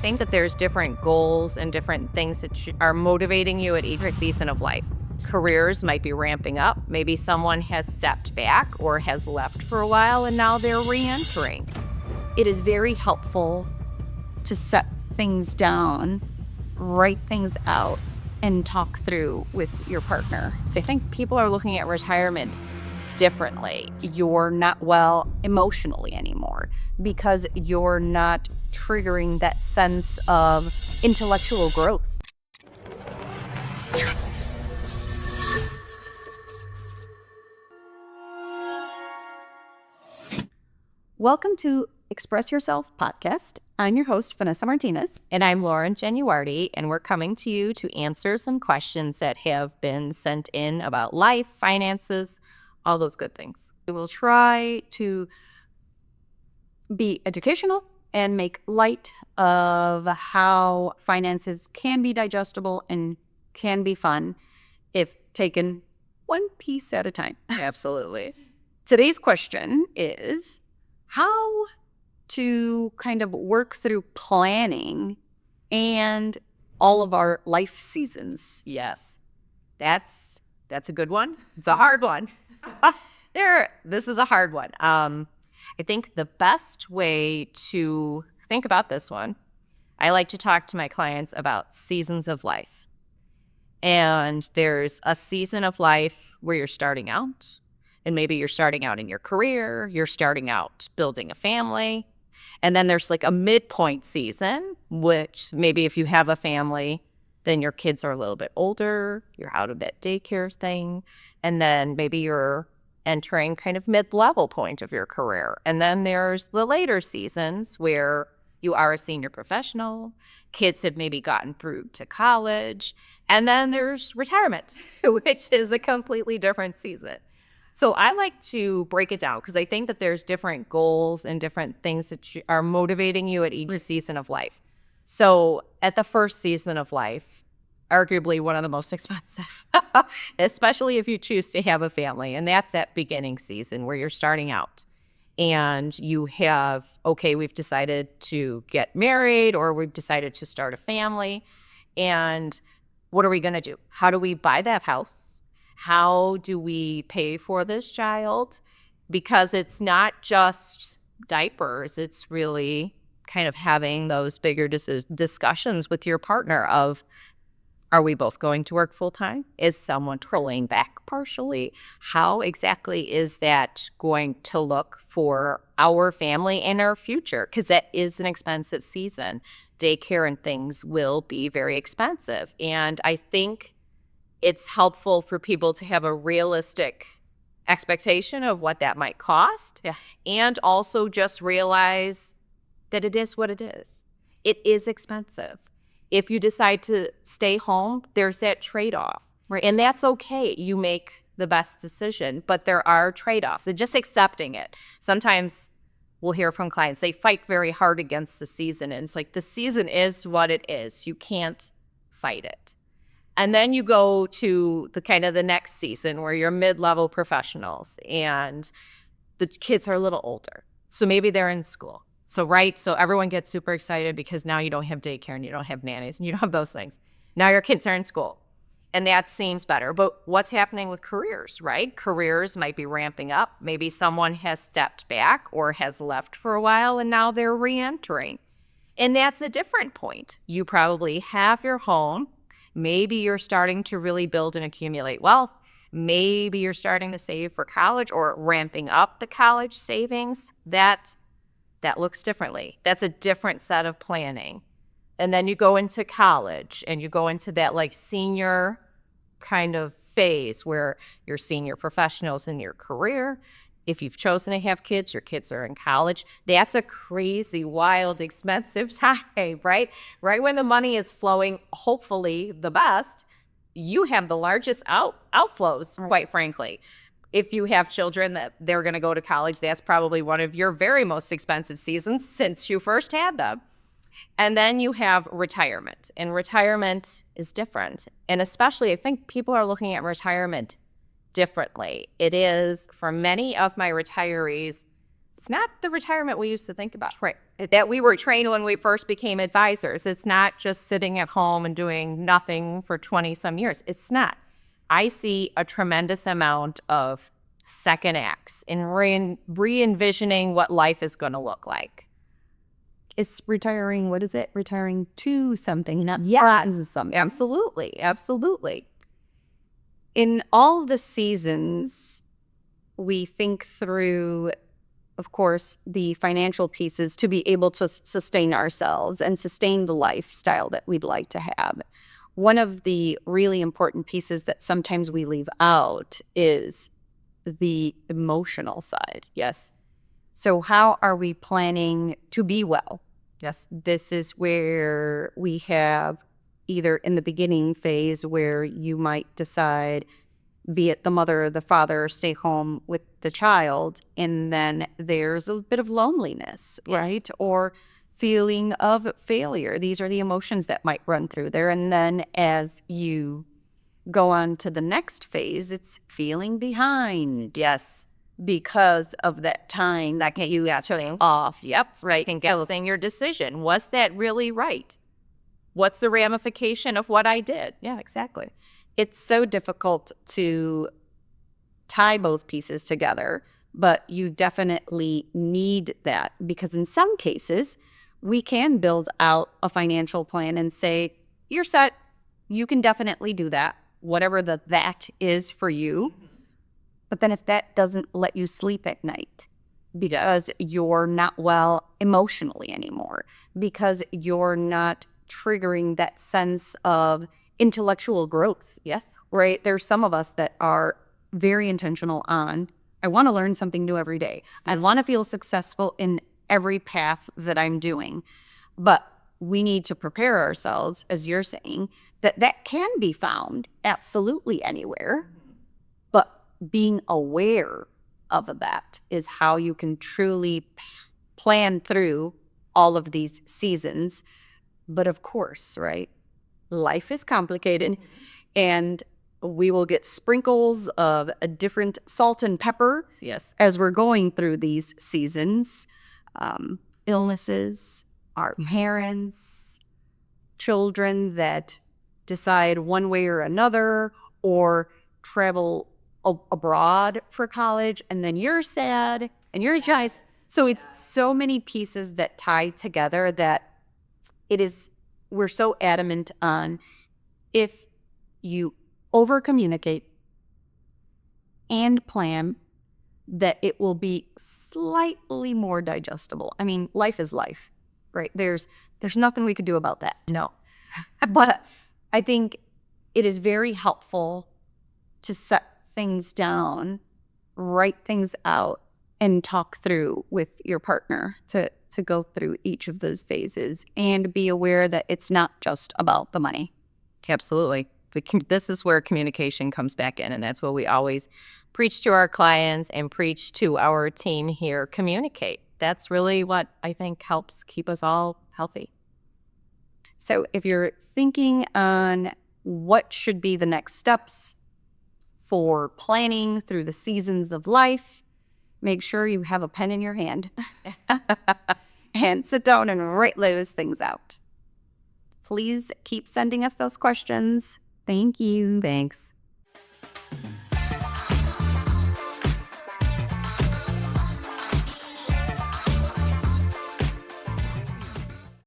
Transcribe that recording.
Think that there's different goals and different things that are motivating you at each season of life. Careers might be ramping up. Maybe someone has stepped back or has left for a while and now they're re-entering. It is very helpful to set things down, write things out, and talk through with your partner. So I think people are looking at retirement differently. You're not well emotionally anymore because you're not triggering that sense of intellectual growth. Welcome to Express Yourself podcast. I'm your host, Vanessa Martinez. And I'm Lauren Genuardi, and we're coming to you to answer some questions that have been sent in about life, finances, all those good things. We will try to be educational and make light of how finances can be digestible and can be fun if taken one piece at a time. Absolutely. Today's question is how to kind of work through planning and all of our life seasons. Yes, that's a good one. It's a hard one. This is a hard one. I think the best way to think about this one, I like to talk to my clients about seasons of life. And there's a season of life where you're starting out, and maybe you're starting out in your career, you're starting out building a family. And then there's like a midpoint season, which maybe if you have a family, then your kids are a little bit older, you're out of that daycare thing, and then maybe you're entering kind of mid-level point of your career. And then there's the later seasons where you are a senior professional, kids have maybe gotten through to college, and then there's retirement, which is a completely different season. So I like to break it down because I think that there's different goals and different things that are motivating you at each season of life. So at the first season of life, arguably one of the most expensive, especially if you choose to have a family. And that's that beginning season where you're starting out and you have, okay, we've decided to get married or we've decided to start a family. And what are we going to do? How do we buy that house? How do we pay for this child? Because it's not just diapers. It's really kind of having those bigger discussions with your partner of, are we both going to work full time? Is someone pulling back partially? How exactly is that going to look for our family and our future? Because that is an expensive season. Daycare and things will be very expensive. And I think it's helpful for people to have a realistic expectation of what that might cost. Yeah. And also just realize that it is what it is. It is expensive. If you decide to stay home, there's that trade-off. Right. And that's okay. You make the best decision, but there are trade-offs. And just accepting it. Sometimes we'll hear from clients, they fight very hard against the season. And it's like, the season is what it is. You can't fight it. And then you go to the kind of the next season where you're mid-level professionals and the kids are a little older. So maybe they're in school. So everyone gets super excited because now you don't have daycare and you don't have nannies and you don't have those things. Now your kids are in school and that seems better. But what's happening with careers, right? Careers might be ramping up. Maybe someone has stepped back or has left for a while and now they're re-entering. And that's a different point. You probably have your home. Maybe you're starting to really build and accumulate wealth. Maybe you're starting to save for college or ramping up the college savings. That looks differently. That's a different set of planning. And then you go into college and you go into that like senior kind of phase where you're senior professionals in your career. If you've chosen to have kids, your kids are in college. That's a crazy, wild, expensive time, right? Right when the money is flowing, hopefully the best, you have the largest outflows, quite frankly. If you have children that they're going to go to college, that's probably one of your very most expensive seasons since you first had them. And then you have retirement, and retirement is different. And especially, I think people are looking at retirement differently. It is, for many of my retirees, It's not the retirement we used to think about. Right. That we were trained when we first became advisors. It's not just sitting at home and doing nothing for 20 some years. It's not. I see a tremendous amount of second acts in re-envisioning what life is going to look like. It's retiring, what is it? Retiring to something, not Yeah. something. Absolutely. Absolutely. In all the seasons, we think through, of course, the financial pieces to be able to sustain ourselves and sustain the lifestyle that we'd like to have. One of the really important pieces that sometimes we leave out is the emotional side. Yes. So how are we planning to be well? Yes. This is where we have either in the beginning phase where you might decide, be it the mother or the father, stay home with the child, and then there's a bit of loneliness, right? Or feeling of failure. These are the emotions that might run through there. And then as you go on to the next phase, it's feeling behind. Yes. Because of that time That can you actually off. Yep. Right. And guessing your decision. Was that really right? What's the ramification of what I did? Yeah, exactly. It's so difficult to tie both pieces together, but you definitely need that because in some cases, we can build out a financial plan and say, you're set. You can definitely do that, whatever that is for you. But then if that doesn't let you sleep at night because you're not well emotionally anymore, because you're not triggering that sense of intellectual growth. Yes. Right? There's some of us that are very intentional on, I want to learn something new every day. I want to feel successful in every path that I'm doing. But we need to prepare ourselves, as you're saying, that can be found absolutely anywhere. But being aware of that is how you can truly plan through all of these seasons. But of course, right, life is complicated and we will get sprinkles of a different salt and pepper. Yes. As we're going through these seasons. Illnesses, our parents, children that decide one way or another, or travel abroad for college, and then you're sad and you're shy. So it's so many pieces that tie together that we're so adamant on, if you over communicate and plan, that it will be slightly more digestible. I mean, life is life, right? There's nothing we could do about that. No. But I think it is very helpful to set things down, write things out, and talk through with your partner to go through each of those phases and be aware that it's not just about the money. Absolutely. This is where communication comes back in, and that's what we always preach to our clients and preach to our team here. Communicate. That's really what I think helps keep us all healthy. So if you're thinking on what should be the next steps for planning through the seasons of life, make sure you have a pen in your hand and sit down and write those things out. Please keep sending us those questions. Thank you. Thanks.